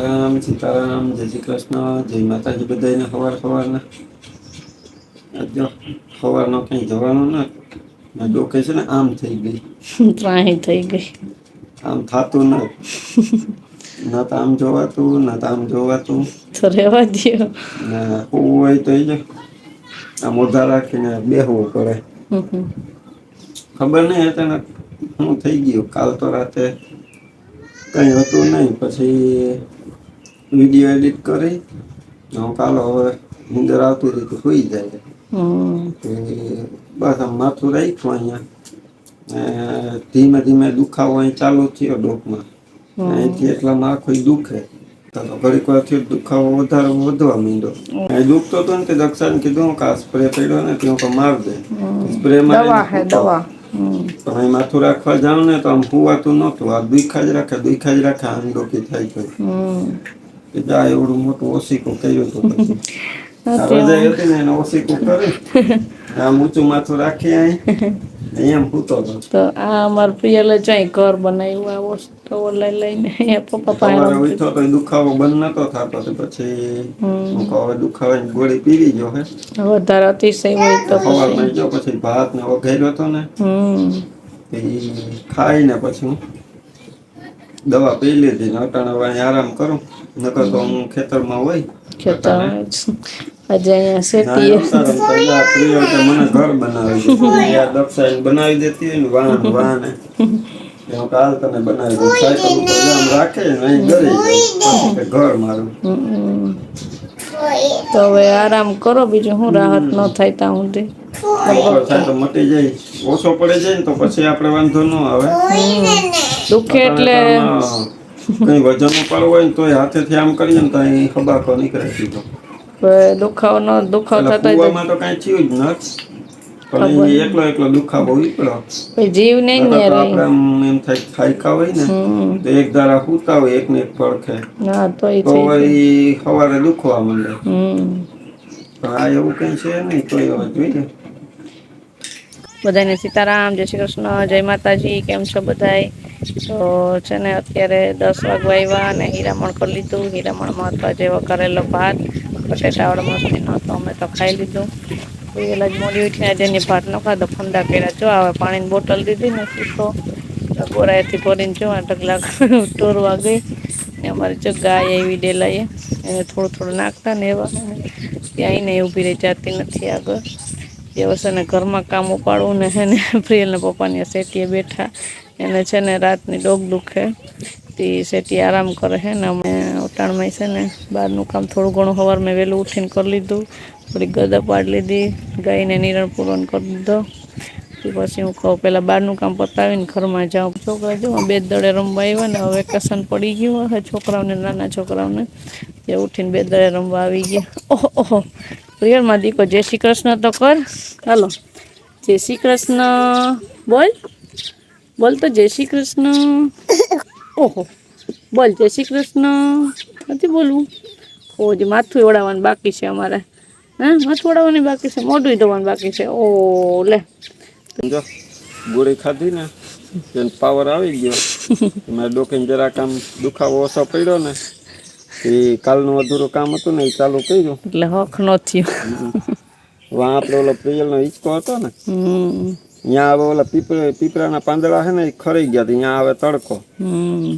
સીતારામ, જય શ્રી કૃષ્ણ, જય માતાજી બધાને સવારના. જો સવારનો કઈ જવાનું ને ડોકે છે ને આમ થઈ ગઈ. ત્રાહી થઈ ગઈ. આમ થાતું ન ના તો આમ જોવાતું ના તો આમ જોવાતું. તો રેવા દ્યો. ના હું હોય તો એ જ આ મોઢા રાખીને બેહવું પડે. હમ. ખબર નઈ અચાનક હું થઈ ગયું કાલ તો રાતે કઈ હતું નહી પછી વિડીયો એડિટ કરી કાલો હવે નીંદર આવતી હતી તો સુઈ જાય. હમ. બસ આમ માથું રાખ્યું અહિયાં ધીમે ધીમે દુખાવો અહી ચાલુ થયો ડોકમાં અહીંથી એટલા આખો દુખે ઘડીક વાર થયો દુખાવો વધારે વધવા માંડ્યો. દુખતો હતો ને દક્ષાને કીધું કે આ સ્પ્રે પડ્યો ને તે માર દે. સ્પ્રે દવા મારીને હે સૂતો. દવા. હમ. પણ અહીં માથું રાખવા જાવ ને તો આમ હુવાતું નહોતું આ દુખ્યા જ રાખે આમ ડોકી થાય ગઈ. હમ. કે જા એવડું મોટું ઓશીકું કર્યું હતું પછી. આ રજાઈ તેમ હતી ને એને ઓશીકું કરી આમ ઊંચું માથું રાખી અહી એમ સૂતો હતો. તો આ અમાર પ્રિયલે જાય ઘર બનાવ્યું આવો ટોવલ લઈ લઈને. પપ્પા પાસે સવારે રમતી ઉઠ્યો તો દુખાવો બંધ નતો થતો પછી હું હમ હવે દુખાવાની ગોળી પીવી ગયો હે. વધારે અતિશય હોય તો પછી સવારમાં ગયો પછી ભાત ને વઘાર્યો હતો ને હમ. એ ખાઈ ને પછી દવા પી લીધી ને અટાણે હવે આરામ કરું નકર તો હું ખેતરમાં હોય. અટાણે ખેતરમાં આજે અહીંયા ના શેતીએ આવતા રમતા પ્રિય કે મને ઘર બનાવી દે દક્ષા બનાવી દેતી હોય ને વાહને કાલ તને બનાવી દઉં સાયકલ ઉપર આમ રાખે ને અહીં ગળી જાય પછી કે ઘર મારું. હમ. તો હવે આરામ કરો બીજું હું રાહત ન થાય ત્યાં સુધી. બપોર લગભગ થાય તો મટી જાય ઓછો પડે જાય ને તો પછી આપડે વાંધો ન આવે. દુખે અટાણે એટલે તો આમાં કઈ વજન ઉપાડવું હોય ને તો હાથેથી આમ કરીએ ને તો અહીં ખભાખો નીકળે સીધો. દુખાવો ન દુખાવો એટલે થતા કુવામાં તો કઈ થયું જ નથ. પણ ખબર એ એકલો દુખાવો ઉપડ્યો પછી જીવ નહી નકર ને તો રહી આપડે આમ એમ થાય થાયકા હોય ને હમ તો એક ધારા હુતા હોય એકને એક પડખે ના તોય તો થઈ જાય વળી સવારે દુખવા માંડે. હમ. પણ આ એવું કઈ છે નહી તો એ જોઈએ. બધાને સીતારામ, જય શ્રી કૃષ્ણ, જય માતાજી, કેમ છો બધાય? તો છે ને અત્યારે 10 વાગવા આવ્યા અને હીરામણ કરી લીધું હીરામણ માં જે વઘારેલો ભાત બટેટા વાળો મસ્તી નતો અમે તો ખાઈ લીધું. પ્રિયલ આજ મોડી ઉઠીને આજે એની ભાત ન ખાધો ફંદા કર્યા જો હવે પાણીની બોટલ દીધી ને સીસો બોરાએથી ભરીને જો ઢગલા ટોરવા ગઈ. અમારી જો ગાય એવી ડેલાએ એને થોડું થોડું નાખતા ને એવા ક્યાંય નહી ઉભી રહી જાતી નથી આગળ વ્યવસાને ઘરમાં કામ ઉપાડવું ને હે ને પ્રિયલ ના પપ્પા શેતીએ બેઠા એને છે ને રાતની ડોક દુખે તે સેટી આરામ કરે હે ને અમે ઉટાણમાં છે ને બહાર નું કામ થોડું ઘણું હવાર મેં વેલું ઉઠીને કરી લીધું. થોડી ગદા પાડી લીધી ગાઈને નિરણ પૂરો કરી દીધો. પછી હું કહું પેલા બહાર નું કામ પતાવી ને ઘરમાં જાઉં છોકરા જો બે દડે રમવા આવ્યા ને હવે વેકેશન પડી ગયું હ છોકરાઓને નાના છોકરાઓને એ ઉઠીને બે દડે રમવા આવી ગયા. ઓહો ઓહો પ્રિયલ માં દીકો જય શ્રી કૃષ્ણ તો કર હાલો. જય શ્રી કૃષ્ણ બોલ. બોલ તો જય શ્રી કૃષ્ણ. ઓહો બોલ જય શ્રી કૃષ્ણ નથી બોલવું. ઓ જે માથું ઓડાવવાનું બાકી છે અમારે હા માથું ઓડાવવાની બાકી છે મોઢું ધોવાનું બાકી છે ઓ લે. જો ગોળી ખાધી ને એને પાવર આવી ગયો. મારે ડોકીને જરાક આમ દુખાવો ઓછો પડ્યો ને એ કાલનું અધૂરું કામ હતું ને એ ચાલુ કર્યું. એટલે હખ નો થયો. વા આપડે ઓલો પ્રિયલ નો હિચકો હતો ને હમ. ત્યાં હવે ઓલા પીપળાના પાંદડા છે ને એ ખરાઈ ગયા ત્યાં આવે તડકો. હમ.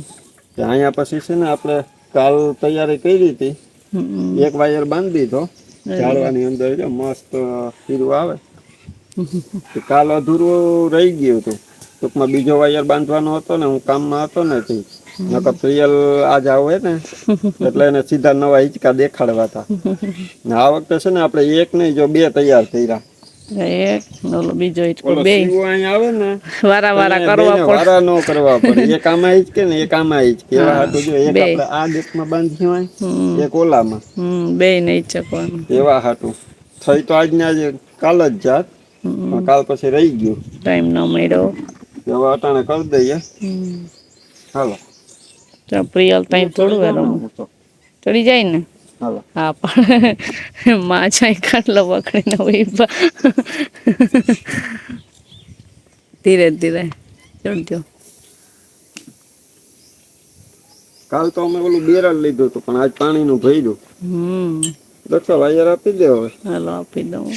અહીંયા પછી છે ને આપણે કાલ તૈયારી કરી હતી. હમ એક વાયર બાંધી દીધો અરે વાહ ઝાડવાની અંદર મસ્ત હીરું આવે. હ. કાલ અધૂરું રહી ગયું હતું ટૂંકમાં બીજો વાયર બાંધવાનો હતો ને હું કામમાં હતો ને નકર પ્રિયલ આજ આવું ને એટલે એને સીધા નવા હિંચકા દેખાડવા તા. આ વખતે છે ને આપડે એક નહી જો બે તૈયાર કર્યા. એક ઓલો બીજો હિચકો ઓલો બે સીવો અહીં આવે ને વારા તો વારા એને કરવા બેને પડે વારા ન કરવા પડે એક આમાં હિચકે ને એક આમાં હિચકે એવા હા હાટુ જો એક બે આપડે આ ડેકમાં બાંધ્યું હમ હોય એક ઓલામાં બે ને હિચકવાનું એવા હાટું થઈ તો આજને આજે કાલ જ જાત પણ કાલ પછી રહી ગયું. ટાઈમ ન મળ્યો હવે અટાણે કરી દઈએ હાલો. તો પ્રિયલ તઈ ચડી થોડું જાવ ને રમ હું તો ચડી જાય ને હાલો હા પણ માં જાય ખાટલો પકડીને ઉભા ધીરે ધીરે ચડજો. કાલ તો અમે ઓલું બેરલ લીધું હતું પણ આજ પાણીનું ભર્યું. દક્ષા વાયર આપી દે હવે. હાલો આપી દઉં.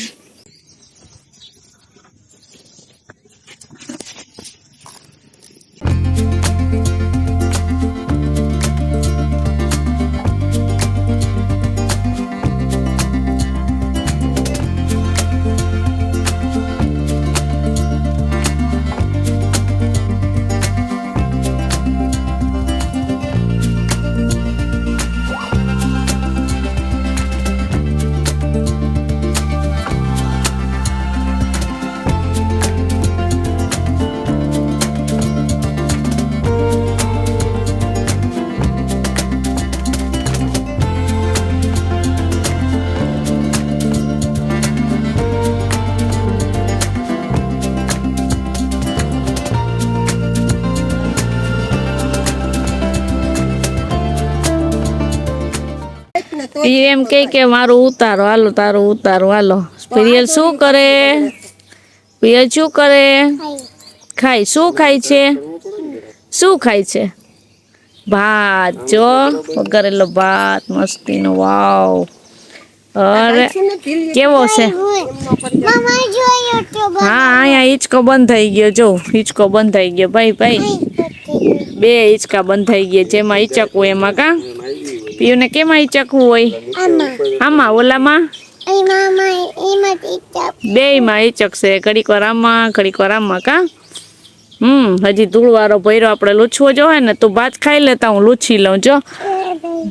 એમ કે મારું ઉતારો હાલો તારું ઉતારો હાલો. પ્રિયલ શું કરે? પ્રિયલ શું કરે? ખાય શું ખાય છે? શું ખાય છે? ભાત જો વઘારેલો ભાત મસ્તીનો વાવ. અરે કેવો છે? હા અહીંયા હિંચકો બંધ થઈ ગયો જો હિંચકો બંધ થઈ ગયો ભાઈ. બે હિંચકા બંધ થઈ ગયા જેમાં હિંચકવું એમાં કા પીયુને કેમાં હિંચકવું હોય? આમાં ઓલામાં બેયમાં હિંચકશે ઘડીક વાર આમાં કા હજી ધૂળવાળો ભર્યો આપણે લૂછવો જોઈએ ને તું ભાત ખાઈ લેતા હું લૂછી લઉં જો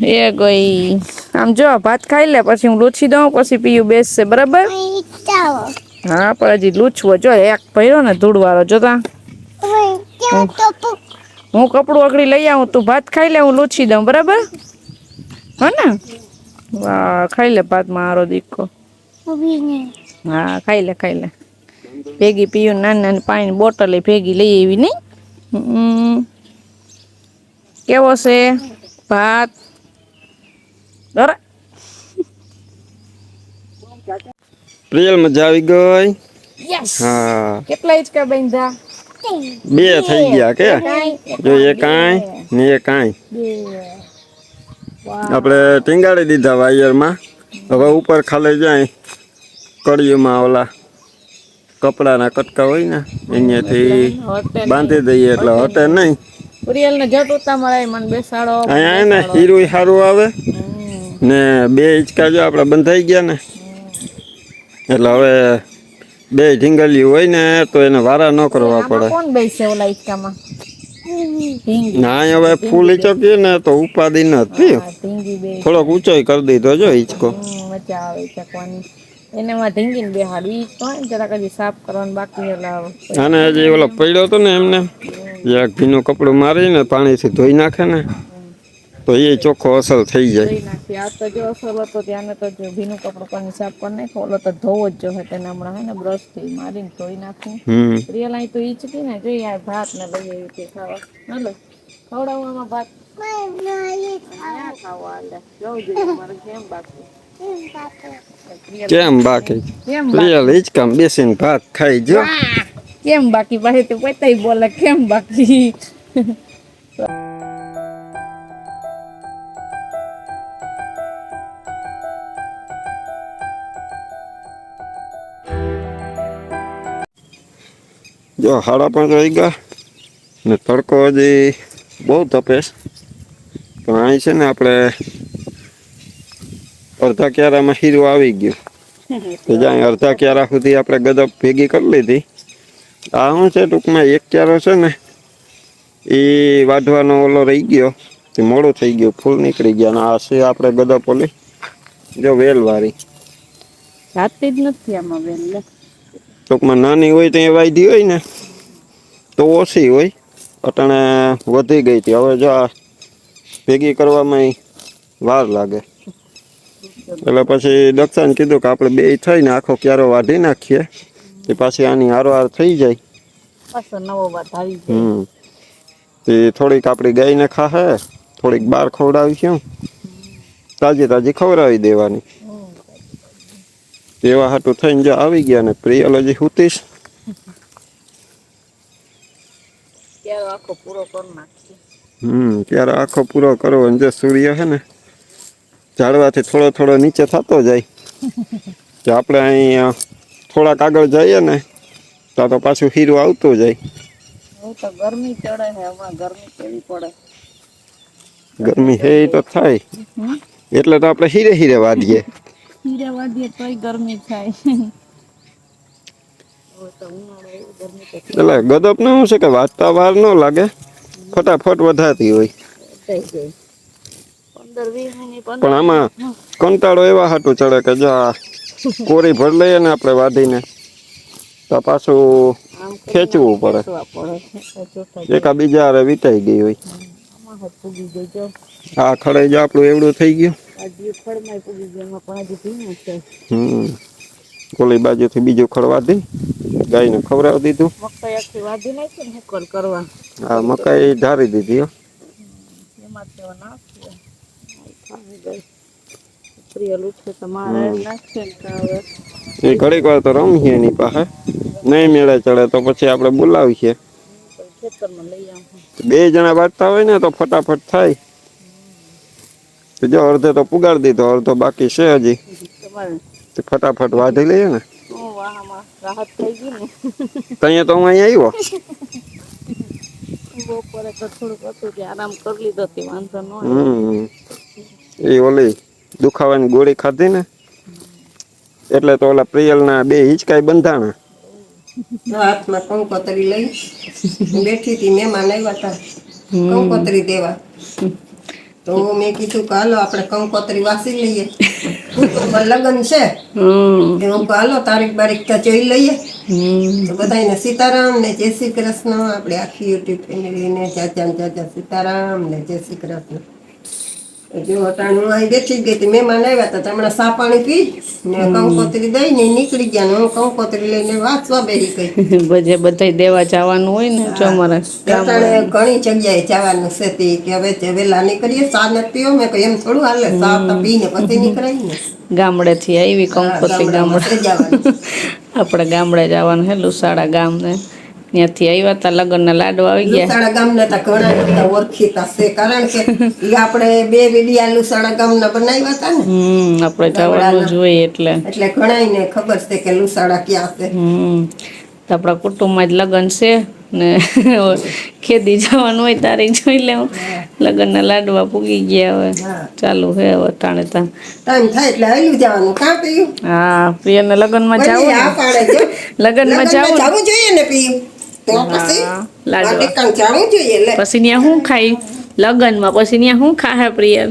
એ ગઈ આમ જો ભાત ખાઈ લે પછી હું લૂછી દઉં પછી પીયું બેસશે બરાબર. હા પણ હજી લૂછવો જો એક ભર્યો ને ધૂળવાળો જોતા હું કપડું અગડી લઈ આવું તું ભાત ખાઈ લે હું લૂછી દઉં બરાબર હો ને. વાહ ખાઈ લે ભાત મારો દીકો. હા ખાઈ લે ભેગી પીયું નાની પાણી બોટલ ભેગી લઈ આવી નહીં. કેવો છે ભાત? અરે પ્રિયલ મજા આવી ગઈ. હા કેટલા હિંચકા બાંધ્યા? 2 થઈ ગયા કે જો એ કાંઈ ને એ કાંઈ આપણે ટીંગાડી દીધા વાયરમાં. હવે ઉપર ખાલી જાય કડીઓમાં ઓલા કપડાના કટકા હોય ને અહીંયાથી બાંધી દઈએ એટલે હટે નહીં. પ્રિયલને જટ ઉતા મળે મને બેસાડો. અહીંયા ને હીરું સારું આવે ને 2 હિંચકા જો આપણે બંધાઈ ગયા ને એટલે હવે 2 ઢીંગલી હોય ને તો એને વારા ન કરવા પડે. કોણ બેસે ઓલા હિંચકામાં? ના હવે ફૂલ હિંચકીએ ને તો ઉપાધિ નથી. થોડોક ઊંચો કરી દીધો જો હિંચકો. મજા આવે હિંચકવાની. એને માં ઢીંગીને બેહાડવી પણ જરાક હજી સાફ કરવાનું બાકી અને હજી ઓલો પડ્યો હતો ને એમને જરાક ભીનું કપડું મારીને પાણીથી ધોઈ નાખે ને તો એ ચોખ્ખો અસલ થઈ જાય. આ તો જો અસલ હતો ત્યાં તો જો ભીનું કપડું પાણી સાફ કરી નાખો ઓલો તો ધોવો જ જોઈએ તેને હમણાં હે ને બ્રશ થી મારીને ધોઈ નાખું. રિયલ અહીં તો હિંચકી ને જોઈએ આ ભાત ને લઈ આવી તે ખાવા હાલો ખવડાવવામાં ભાત ખાવા લે જોઉં જોઈએ મારે કેમ બાકી પ્રિયલ હિંચકામ બેસીને ભાત ખાઈ જો કેમ બાકી ભાઈ તો પતાઈ બોલે કેમ બાકી. જો 5:30 વાગ્યા ને તડકો હજી બહુ તપેશ પણ અહીં છે ને આપણે અડધા ક્યારામાં હીરું આવી ગયું તો જ્યાં અડધા ક્યારા સુધી આપણે ગદપ ભેગી કરી લીધી. આ શું છે ટૂંકમાં એક ક્યારો છે ને એ વાઢવાનો ઓલો રહી ગયો તે મોડું થઈ ગયું ફૂલ નીકળી ગયા અને આ છે આપણે ગદપ ઓલી જો વેલવાળી જાતી જ નથી આમાં વેલ ટૂંકમાં નાની હોય તો એ વાયદી હોય ને તો ઓછી હોય અટાણે વધી ગઈ હતી. હવે જો આ ભેગી કરવામાં વાર લાગે એટલે પછી દક્ષાને કીધું કે આપણે 2 થઈને આખો ક્યારો વાઢી નાખીએ તે પાછી આની હારોહાર થઈ જાય. તે થોડીક આપણી ગાયને ખાહે થોડીક બહાર ખવડાવીશું તાજી ખવડાવી દેવાની. એવા હાટું થઈને જો આવી ગયા ને પ્રિયલ હજી હુતીશ ક્યારો આખો પૂરો કરી નાખશે. ત્યારે આખો પૂરો કરવો અને જે સૂર્ય છે ને ઝાડવાથી થોડો થોડો નીચે થતો જાય તો આપણે અહીં થોડાક આગળ જઈએ ને તો પાછું હીરું આવતું જાય. હું તો ગરમી ચડે છે હમણાં ગરમી કેવી પડે. ગરમી હે એ તો થાય એટલે તો આપણે હીરે હીરે વાદીએ. હીરે વાદીએ તોય ગરમી થાય. એટલે ગદપ ને શું છે કે વાંચતા વાર ન લાગે, ફટાફટ વધારતી હોય. 15-20 મિનિટ પણ આમાં કંટાળો એવા હાટું ચડે કે જો કોરી ભર લઈએ ને આપણે વાઢીને તો પાછું ખેંચવું પડે. એકાબીજા હારે વીટાઈ ગઈ હોય. હા ખડે જો આપણું એવડું થઈ ગયું. ઓલી બાજુથી બીજું ખડ વાઢી ગાયને ખવડાવી દીધું. મકાઈ આખી વાઢી નાખી ને હુકર કરવા. હા મકાઈ ઢારી દીધી હો. એમાં તો નાખીએ. પ્રિયલ ઉઠે તો મારે નાખીએ ને હવે. એ ઘડીક વાર તો રમીએ એની પાસે નહીં મેળે ચડે તો પછી આપણે બોલાવીએ. ખેતરમાં લઈ આવું. 2 જણા વાટતા હોય ને તો ફટાફટ થાય. જો અડધે તો પુગાડી દીધો, અડધો બાકી છે હજી. ફટાફટ વાઢી લઈએ ને. રાહત થઈ ગઈ ને. ત્યાં તો હું અહીંયા આવ્યો. બપોરે તો થોડુંક હતું કે આરામ કરી લીધો તે વાંધો ન એ ઓલી દુખાવાની ગોળી ખાધી ને એટલે તો ઓલા પ્રિયલના 2 હિંચકાઈ બંધાણા. હાથમાં કંકોતરી લઈ બેઠી હતી, મહેમાન આવ્યા હતા કંકોતરી દેવા. તો મેં કીધું કે હાલો આપણે કંકોતરી વાસી લઈએ. લગ્ન છે હાલો તારીખ બારીખ તો જોઈ લઈએ. તો બધાને સીતારામ ને જય શ્રી કૃષ્ણ. આપણે આખી યુટ્યુબ ફેમિલીને જાજા સીતારામ ને જય શ્રી કૃષ્ણ. જો અટાણું અહીં બેઠી ગઈ હતી, મહેમાન આવ્યા હતા હમણાં સા પાણી પી ને કંકોતરી દઈ ને નીકળી ગયા ને હું કંકોતરી લઈને વાંચવા બેસી ગઈ. બધા દેવા જવાનું હોય ને જો અમારે ઘણી જગ્યાએ જવાનું છે તે કે હવે વેલા નીકળીએ, સા નથી પીવો. મેં કહ્યું એમ થોડું હાલે, સા તો પીને પછી નીકળાય ને. ગામડેથી આવી કંકોત્રી ગામડે આપણે ગામડે જવાનું હે લુસાડા ગામ ને ત્યાંથી આવ્યા હતા. લગ્નના લાડવા આવી ગયા. લુસાડા ગામના તો ઘણા બધા ઓળખીતા છે કારણ કે આપણે 2 વિડિયા લુસાડા ગામના બનાવ્યા હતા ને. આપણે જવાનું જોઈએ એટલે ઘણાને ખબર છે કે લુસાડા ક્યાં છે. આપણા કુટુંબમાં જ લગ્ન છે ને ખેદી જવાનું હોય તારે જોઈ લેવું. લગ્નના લાડવા પૂગી ગયા હવે ચાલુ હે હવે ટાણે ટાઈમ થાય એટલે હાલ્યું જવાનું. કાં પીયું? હા પ્રિયને લગ્નમાં જવું લગ્નમાં જવું જોઈએ ને પીયું તો પછી લાડવા જવું જોઈએ. પછી ત્યાં શું ખાઈ લગ્નમાં? પછી ત્યાં શું ખાહે પ્રિયલ?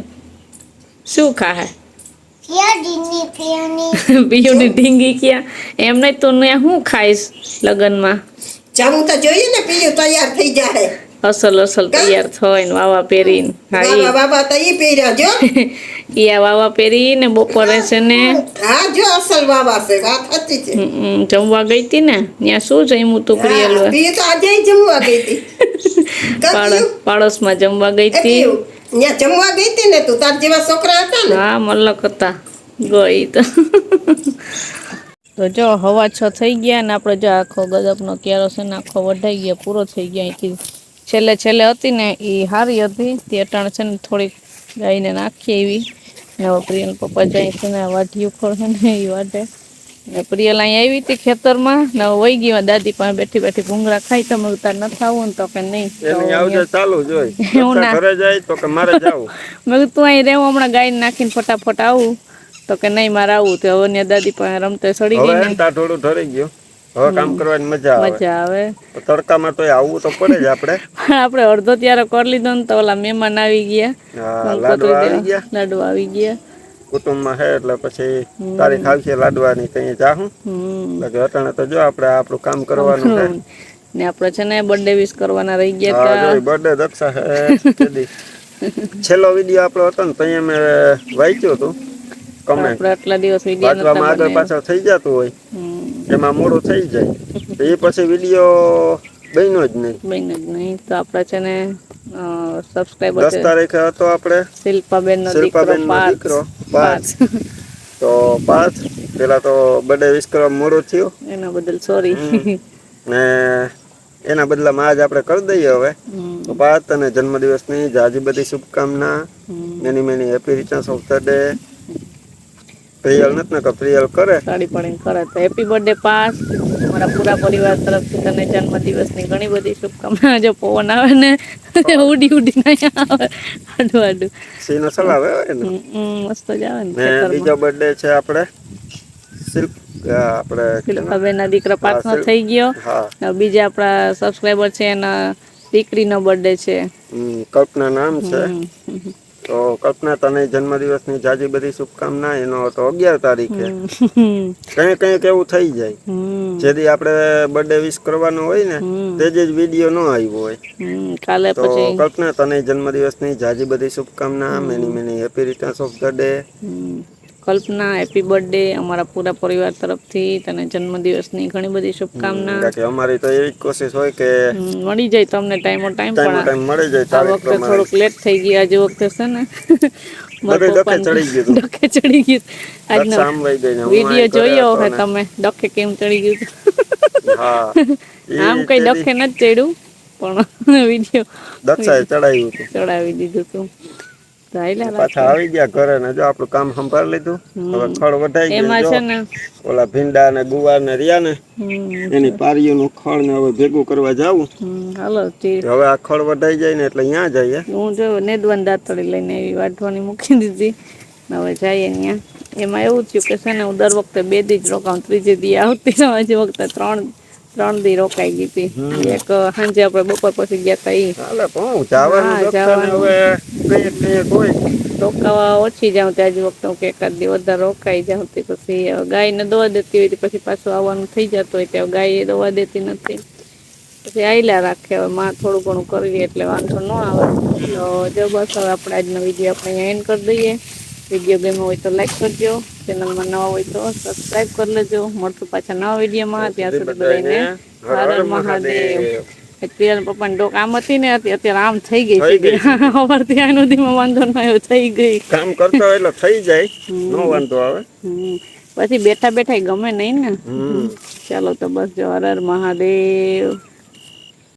શું ખાહે? પિયુની ઢીંગી ક્યાં? એમ નહીં તું ને શું ખાઈશ લગ્નમાં? જાવું તો જોઈએ ને. પીયું તૈયાર થઈ જાય અસલ તૈયાર થઈને વાવા પહેરીને. બાબા તો ઈ પહેર્યા જો. ઈયા વાવા પહેરીને બપોરે છે ને. હા જો અસલ વાવા છે, વાત હતી છે. જમવા ગઈ હતી ને ત્યાં શું જમ્યું તું પ્રિયલ? પીયું તો આજે જમવા ગઈ હતી. પાડોશમાં જમવા ગઈ હતી. ત્યાં જમવા ગઈ હતી ને તું? તાર જેવા છોકરા હતા ને? હા મલક હતા ગઈ તો જો હવા 6 થઈ ગયા ને આપણે જો આખો ગદપનો ક્યારો છે ને આખો વઢાઈ ગયો, પૂરો થઈ ગયો. અહીંથી છેલ્લે હતી ને એ સારી હતી તે અટાણ છે ને થોડીક ગાઈને નાખી એવી ને હવે પ્રિયલ પપ્પા જાય છે ને વાઢિયું ખોળે ને એ વાઢે ને પ્રિયલ અહીં આવી હતી ખેતરમાં ને વહી ગઈ દાદી પાસે બેઠી ભૂંગળા ખાઈ. તમે ઉતાર નથી આવું ને તો કે નહીં ચાલુ જોઈ ઘરે જાય તો કે મારે જાવું. મેં તું અહીં રહેવું હમણાં ગાઈને નાખીને ફટાફટ આવું તો કે નહીં મારે આવું. તો હવે દાદી પાસે રમતે સડી ગઈ ને થોડું ઠરી ગયું. હવે કામ કરવાની મજા આવે. તડકામાં તો આવવું તો પડે જ આપણે. આપણે અડધો ત્યારે કરી લીધો ને તો ઓલા મહેમાન આવી ગયા, લાડવા આવી ગયા. કુટુંબમાં હે એટલે પછી તારીખ આવશે લાડવાની ત્યાં જાહું. એટલે અટાણે તો જો આપણે આપણું કામ કરવાનું છે ને આપણે છે ને બર્થડે વિશ કરવાના રહી ગયા હતા. બર્થડે દક્ષા હે છેલ્લો વિડિયો આપણો હતો ને ત્યાં મેં વાંચ્યું હતું કમેન્ટ. આટલા દિવસ વિડિયો આગળ પાછળ થઈ જતું હોય એમાં મોડું થઈ જાય તો એ પછી વિડિયો બન્યો જ નહીં. તો આપણે છે ને સબસ્ક્રાઇબર 10 તારીખે હતો આપણે શિલ્પાબેનનો દીકરો પાર્થ. તો પાર્થ પેલા તો બર્થડે વિશ કરવા મોડું થયું એના બદલ સોરી. ને એના બદલામાં આજ આપણે કરી દઈએ હવે હમ. તો પાત અને જન્મદિવસની જાજી બધી શુભકામના. Many many happy returns of the day. Priyal નથી ને કે પ્રિયલ કરે સાડી પડીને કરે તો હેપી બર્થડે પાસ અમારા પૂરા પરિવાર તરફથી તને જન્મદિવસની ઘણી બધી શુભકામના. જો પવન આવે ને ઉડી ઉડી ના આવે આડું આડું સીનો ચલાવે હોય ને. મસ્ત જ આવે ને ને બીજો બર્થડે છે આપણે શિલ્પ આપણે શિલ્પાબેન ના દીકરા હા, પાંચનો થઈ ગયો. હા બીજા આપણા સબસ્ક્રાઈબર છે એના દીકરીનો બર્થડે છે. કલ્પના નામ છે. હમ. તો કલ્પના તને જન્મદિવસની જાજી બધી શુભકામના. એનો તો 11 તારીખે કંઈક એવું થઈ જાય જેથી આપણે બર્થડે વિશ કરવાનો હોય ને તે જ વિડીયો ન આવ્યો હોય કાલે તો પછી કલ્પના તને જન્મદિવસની જાજી બધી શુભકામના. Many many happy returns of the day. Kalpana happy birthday અમારા પૂરા પરિવાર તરફથી તને જન્મદિવસની ઘણી બધી શુભકામના. બાકી અમારી તો એવી જ કોશિશ હોય કે મળી જાય તમને ટાઈમો ટાઈમ પણ મળી જાય આ તારીખ વખતે પ્રમાણે. થોડુંક લેટ થઈ ગયું. આજે વખતે છે ને બધે ડખે ચડી ગયું હતું. ડખે ચડી ગયું. આજનો દક્ષા આમ વહી ગઈ ને હું વિડીયો અહીં ઘરે જોયો હતો હે ને. તમે ડખે કેમ ચડી ગયું હતું? હા આમ કઈ ડખે નથી ચડ્યું પણ વિડીયો દક્ષાએ ચડાવ્યું હતું. ચડાવી દીધું હતું. તો હાલ્યા પાછા રાખે. આવી ગયા ઘરે ને જો આપણું કામ સંભાળી લીધું. હવે ખડ વઢાઈ ગયું. એમાં જો છે ને ઓલા ભીંડા ને ગુવાર ને રહ્યા ને એની પારીઓનું ખડ ને હવે ભેગું કરવા જાવું. હાલો તી હવે આ ખડ વઢાઈ જાય ને એટલે અહીંયા જઈએ. હું જો નેદવાન દાંતળી લઈને એવી વાઢવાની મૂકી દીધી. હવે જઈએ ત્યાં. એમાં એવું થયું કે છે ને હું દર વખતે 2 દી જ રોકાઉં, ત્રીજે દી આવતી. આજે વખતે 3 દી રોકાઈ ગઈ હતી. એક સાંજે આપણે બપોર પછી ગયા હતા ઈ. હાલે પણ જવાનું હા, દક્ષાને હવે કંઈક હોય. રોકાવા ઓછી જાઉં ત્યાં જ વખતે હું કે એકાદ દી વધારે રોકાઈ જાઉં તે પછી ગાયને દવા દેતી હોય પછી પાછું આવવાનું થઈ જતું હોય ત્યાં ગાય દવા દેતી નથી. પછી આયલા રાખે. હવે માં થોડું ઘણું કરવી એટલે વાંધો ન આવે. તો જો બસ હવે આપણે આજનો વિડીયો આપણે અહીંયા એન્ડ કરી દઈએ. વિડીયો ગમ્યો હોય તો લાઈક કરજો, ચેનલમાં નવા હોય તો સબસ્ક્રાઈબ કરી લેજો. મળતું પાછા નવા વિડીયોમાં. ત્યાં સુધી બધાને હર હર મહાદેવ. પ્રિયલ પપ્પાની ડોક આમ હતી ને અત્યારે આમ થઈ ગઈ છે. ખબર ત્યાં નદીમાં વાંધો ન આવ્યો થઈ ગઈ. કામ કરતો હોય એટલે થઈ જાય નો વાંધો આવે. પછી બેઠા બેઠા ગમે નહીં ને. ચાલો તો બસ જો હર હર મહાદેવ.